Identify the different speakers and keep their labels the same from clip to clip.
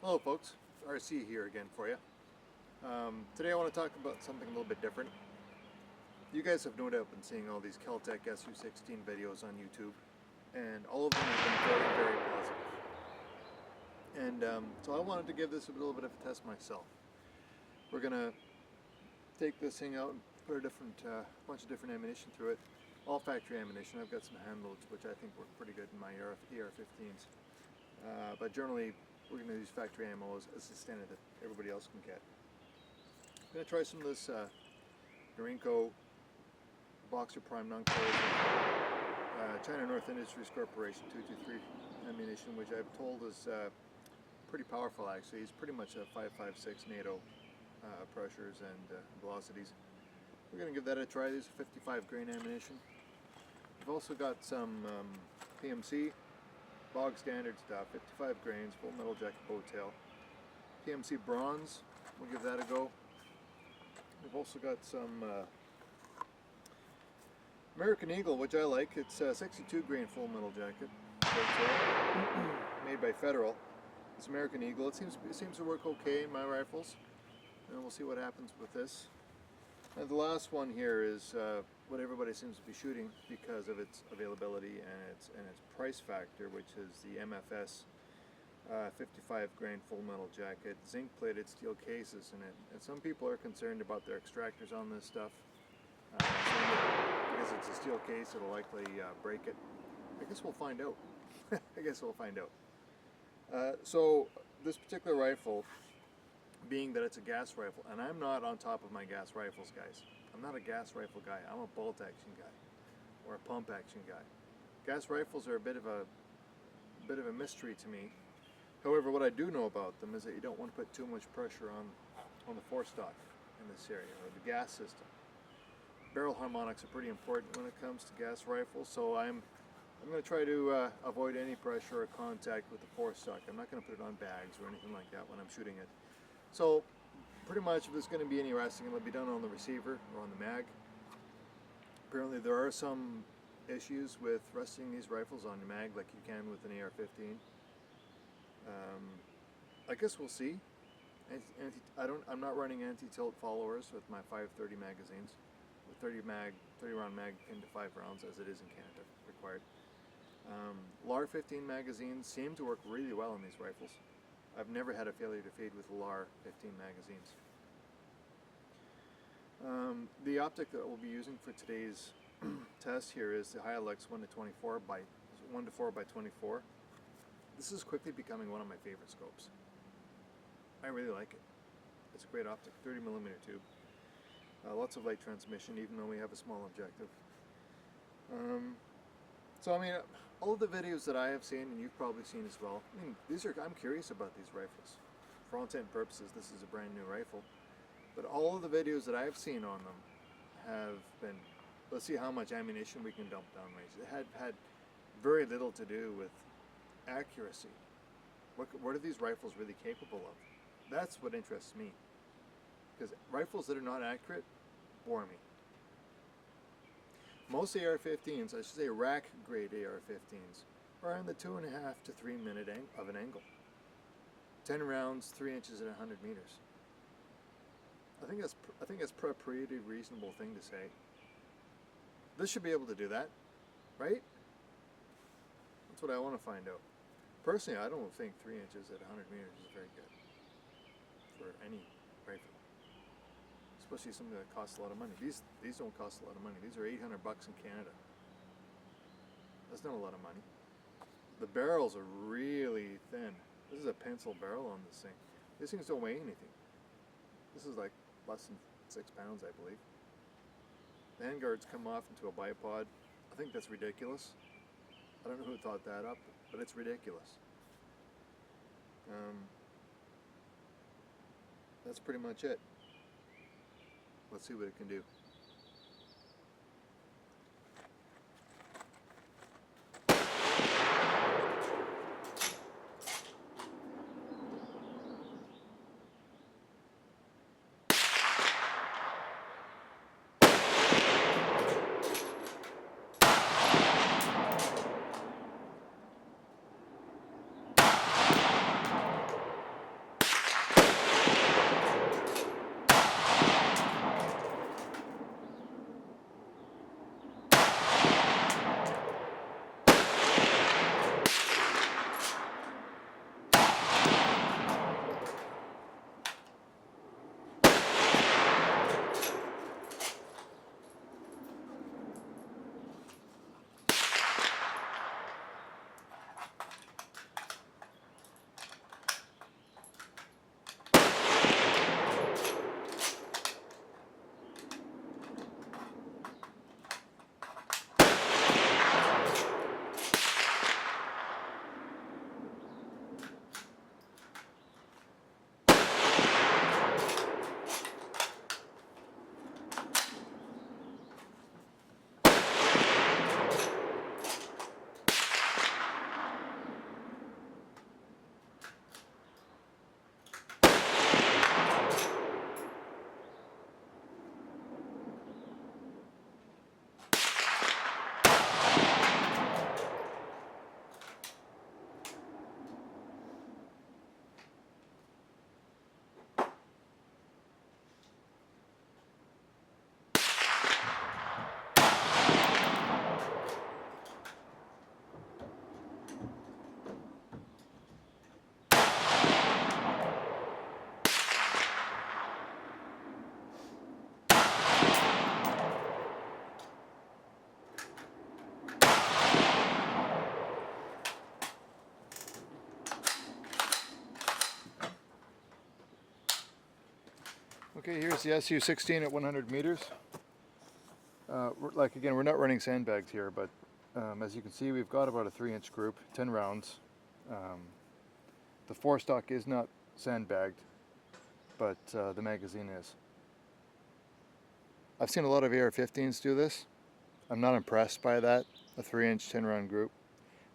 Speaker 1: Hello folks, RC here again for you. Today I want to talk about something a little bit different. You guys have no doubt been seeing all these Keltec SU16 videos on YouTube, and all of them have been very, very positive. And so I wanted to give this a little bit of a test myself. We're going to take this thing out and put a bunch of different ammunition through it. All factory ammunition. I've got some hand loads which I think work pretty good in my AR-15s. But generally we're going to use factory ammo as the standard that everybody else can get. I'm going to try some of this Norinco Boxer Prime non-corrosive China North Industries Corporation 223 ammunition, which I've told is pretty powerful actually. It's pretty much a 5.56 NATO pressures and velocities. We're going to give that a try. These are 55 grain ammunition. We've also got some PMC, bog standard stuff, 55 grains, full metal jacket bow tail. PMC bronze, we'll give that a go. We've also got some American Eagle, which I like. It's 62 grain full metal jacket bow tail, made by Federal. It's American Eagle. It seems to work okay in my rifles, and we'll see what happens with this. And the last one here is what everybody seems to be shooting because of its availability and its price factor, which is the MFS 55 grain full metal jacket, zinc plated steel cases in it. And some people are concerned about their extractors on this stuff. Because it's a steel case, it'll likely break it. I guess we'll find out. I guess we'll find out. So this particular rifle, being that it's a gas rifle, and I'm not on top of my gas rifles, guys. I'm not a gas rifle guy. I'm a bolt action guy or a pump action guy. Gas rifles are a bit of a mystery to me. However, what I do know about them is that you don't want to put too much pressure on the forestock in this area, or the gas system. Barrel harmonics are pretty important when it comes to gas rifles, so I'm going to try to avoid any pressure or contact with the forestock. I'm not going to put it on bags or anything like that when I'm shooting it. So pretty much if there's going to be any resting, it'll be done on the receiver or on the mag. Apparently there are some issues with resting these rifles on the mag like you can with an AR-15. I guess we'll see. I'm not running anti-tilt followers with my 530 magazines. The 30 round mag pinned to 5 rounds as it is in Canada required. LAR 15 magazines seem to work really well on these rifles. I've never had a failure to feed with LAR 15 magazines. The optic that we'll be using for today's test here is the Hi-Lux 1 to 4 by 24. This is quickly becoming one of my favorite scopes. I really like it. It's a great optic, 30mm tube. Lots of light transmission, even though we have a small objective. So I mean, all of the videos that I have seen, and you've probably seen as well, I mean, I'm curious about these rifles. For all intent and purposes, this is a brand new rifle. But all of the videos that I have seen on them have been, let's see how much ammunition we can dump down range. It had very little to do with accuracy. What are these rifles really capable of? That's what interests me. Because rifles that are not accurate bore me. Most AR-15s, I should say rack grade AR-15s, are in the 2.5 to 3 minute of an angle. 10 rounds, 3 inches at 100 meters. I think that's a pretty reasonable thing to say. This should be able to do that, right? That's what I want to find out. Personally, I don't think 3 inches at 100 meters is very good for any rifle. Especially something that costs a lot of money. These don't cost a lot of money. These are $800 in Canada. That's not a lot of money. The barrels are really thin. This is a pencil barrel on this thing. These things don't weigh anything. This is like less than 6 pounds, I believe. The handguards come off into a bipod. I think that's ridiculous. I don't know who thought that up, but it's ridiculous. That's pretty much it. Let's see what it can do. Okay, here's the SU16 at 100 meters. Again, we're not running sandbags here, but as you can see, we've got about a 3-inch group, 10 rounds. The forestock is not sandbagged, but the magazine is. I've seen a lot of AR-15s do this. I'm not impressed by that, a 3-inch 10-round group.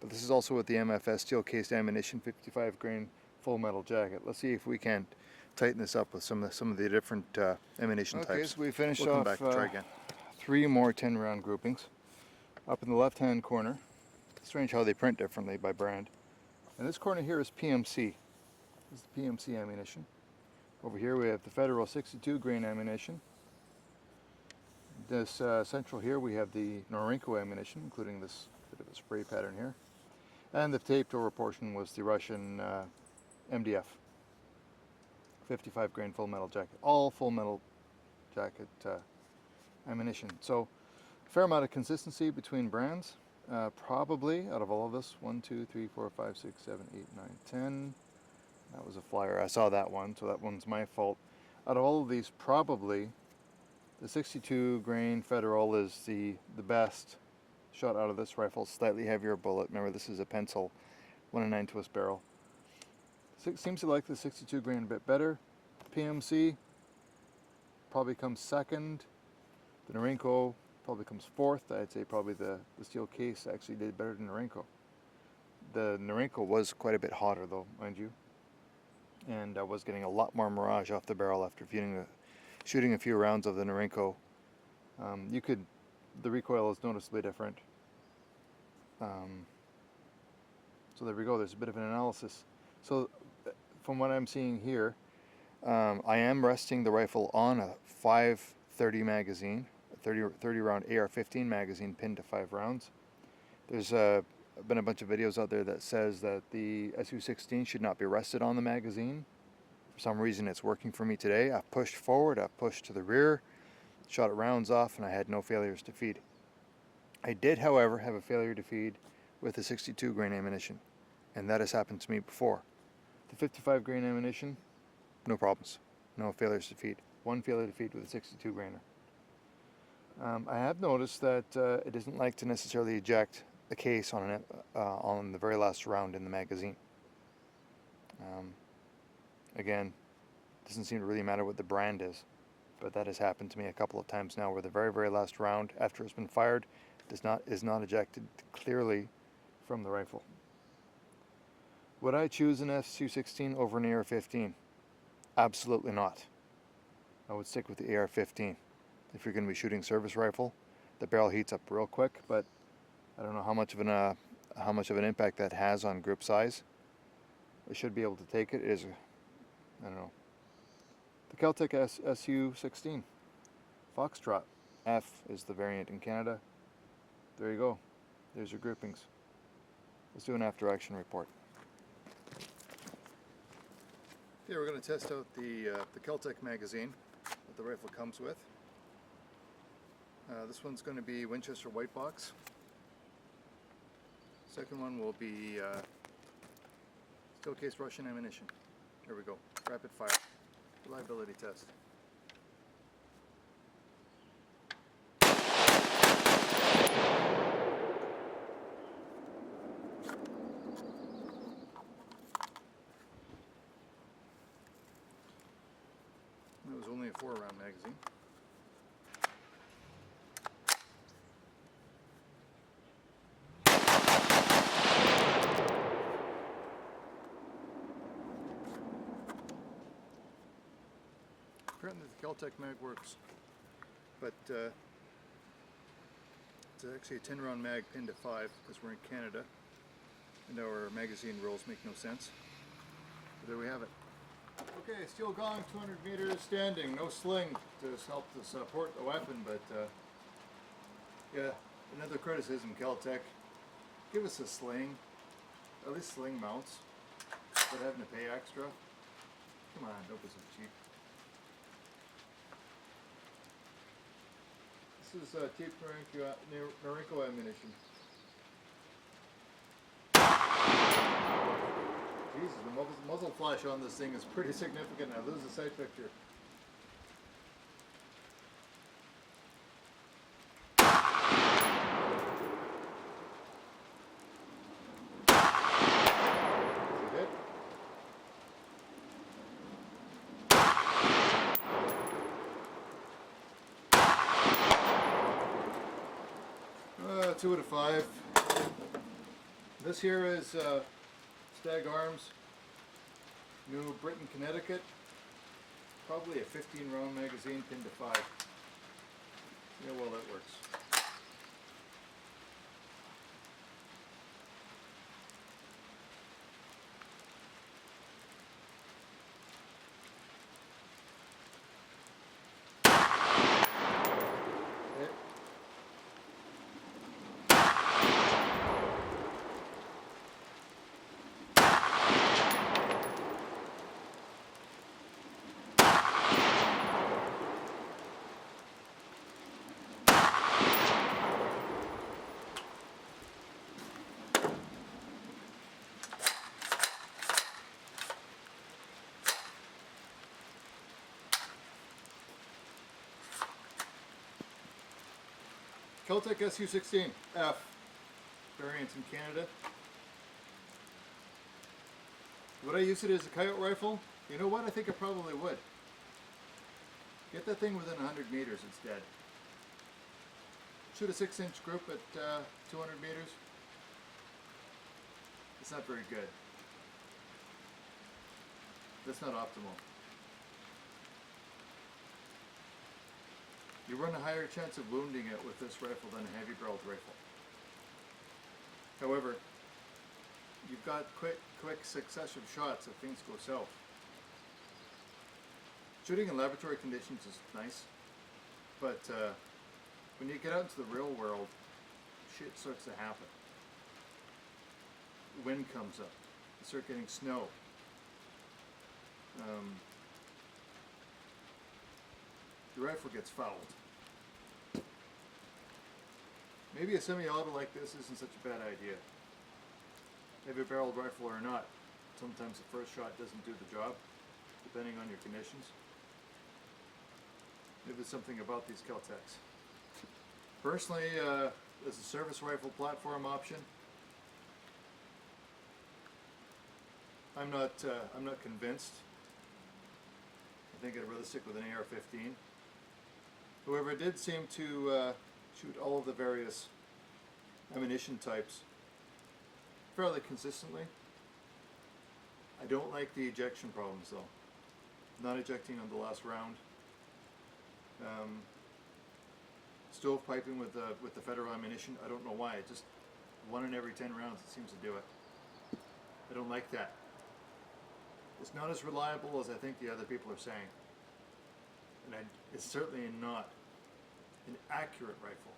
Speaker 1: But this is also with the MFS steel-cased ammunition, 55 grain full metal jacket. Let's see if we can tighten this up with some of the different ammunition types. Okay, so we finished off back to try again. 3 more 10-round groupings. Up in the left-hand corner, strange how they print differently by brand. And this corner here is PMC. This is the PMC ammunition. Over here we have the Federal 62 grain ammunition. This central here we have the Norinco ammunition, including this bit of a spray pattern here. And the taped over portion was the Russian MDF. 55 grain full metal jacket. All full metal jacket ammunition. So a fair amount of consistency between brands. Probably out of all of this, 1, 2, 3, 4, 5, 6, 7, 8, 9, 10. That was a flyer. I saw that one, so that one's my fault. Out of all of these, probably the 62 grain Federal is the best shot out of this rifle. Slightly heavier bullet. Remember, this is a pencil 1-9 twist barrel. Seems to like the 62 grain a bit better. PMC probably comes second. The Norinco probably comes fourth. I'd say probably the steel case actually did better than Norinco. The Norinco was quite a bit hotter though, mind you. And I was getting a lot more mirage off the barrel after shooting a few rounds of the Norinco. The recoil is noticeably different. So there we go, there's a bit of an analysis. So from what I'm seeing here, I am resting the rifle on a 5.30 magazine, a 30 round AR-15 magazine pinned to 5 rounds. There's been a bunch of videos out there that says that the SU16 should not be rested on the magazine. For some reason it's working for me today. I've pushed forward, I've pushed to the rear, shot rounds off, and I had no failures to feed. I did, however, have a failure to feed with the 62 grain ammunition, and that has happened to me before. The 55 grain ammunition, no problems, no failures to feed. One failure to feed with a 62 grainer. I have noticed that it doesn't like to necessarily eject the case on the very last round in the magazine. Again, doesn't seem to really matter what the brand is, but that has happened to me a couple of times now, where the very last round after it's been fired is not ejected clearly from the rifle. Would I choose an SU16 over an AR-15? Absolutely not. I would stick with the AR-15. If you're going to be shooting service rifle, the barrel heats up real quick, but I don't know how much of an impact that has on grip size. I should be able to take it. It is, I don't know. The Keltec SU16 Foxtrot F is the variant in Canada. There you go. There's your groupings. Let's do an after action report. Yeah, we're going to test out the Keltec magazine that the rifle comes with. This one's going to be Winchester white box. Second one will be steel case Russian ammunition. Here we go. Rapid fire. Reliability test. It was only a 4-round magazine. Apparently the Keltec mag works, but it's actually a 10-round mag pinned to 5 because we're in Canada and our magazine rules make no sense. But there we have it. Okay, steel gong, 200 meters standing, no sling to help to support the weapon, but yeah, another criticism, Keltec. Give us a sling, at least sling mounts, but having to pay extra. Come on, don't be so cheap. This is taped Norinco ammunition. Jesus, the muzzle flash on this thing is pretty significant. I lose the sight picture. 2 out of 5. This here is Stag Arms, New Britain, Connecticut. Probably a 15 round magazine pinned to 5. See how well that works. Keltec SU16F variant in Canada. Would I use it as a coyote rifle? You know what? I think I probably would. Get that thing within 100 meters, it's dead. Shoot a 6-inch group at 200 meters. It's not very good. That's not optimal. You run a higher chance of wounding it with this rifle than a heavy barreled rifle. However, you've got quick successive shots if things go south. Shooting in laboratory conditions is nice, but when you get out into the real world, shit starts to happen. The wind comes up, you start getting snow. The rifle gets fouled. Maybe a semi-auto like this isn't such a bad idea. Heavy barreled rifle or not, sometimes the first shot doesn't do the job, depending on your conditions. Maybe there's something about these Kel-Tecs. Personally, as a service rifle platform option, I'm not convinced. I think I'd rather stick with an AR-15. However, it did seem to shoot all of the various ammunition types fairly consistently. I don't like the ejection problems though. Not ejecting on the last round. Stove piping with the federal ammunition. I don't know why. It just 1 in every 10 rounds it seems to do it. I don't like that. It's not as reliable as I think the other people are saying. And it's certainly not an accurate rifle.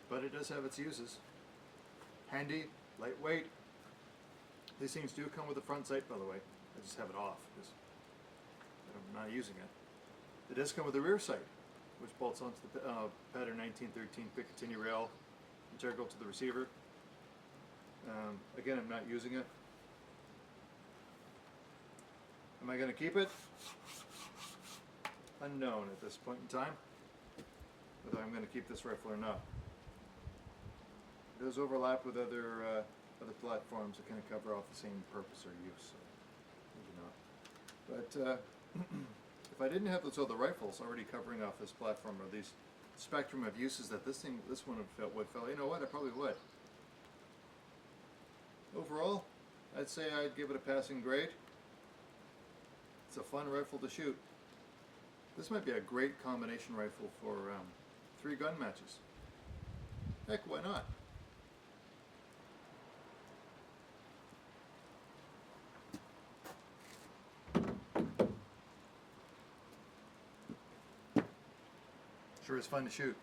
Speaker 1: But it does have its uses. Handy, lightweight. These things do come with a front sight, by the way. I just have it off because I'm not using it. It does come with a rear sight, which bolts onto the pattern 1913 Picatinny rail, integral to the receiver. Again, I'm not using it. Am I going to keep it? Unknown at this point in time, whether I'm going to keep this rifle or not. It does overlap with other platforms that kind of cover off the same purpose or use, so maybe not. But if I didn't have those other rifles already covering off this platform or these spectrum of uses that this one would fill, you know what? I probably would. Overall, I'd say I'd give it a passing grade. It's a fun rifle to shoot. This might be a great combination rifle for 3 gun matches. Heck, why not? Sure is fun to shoot.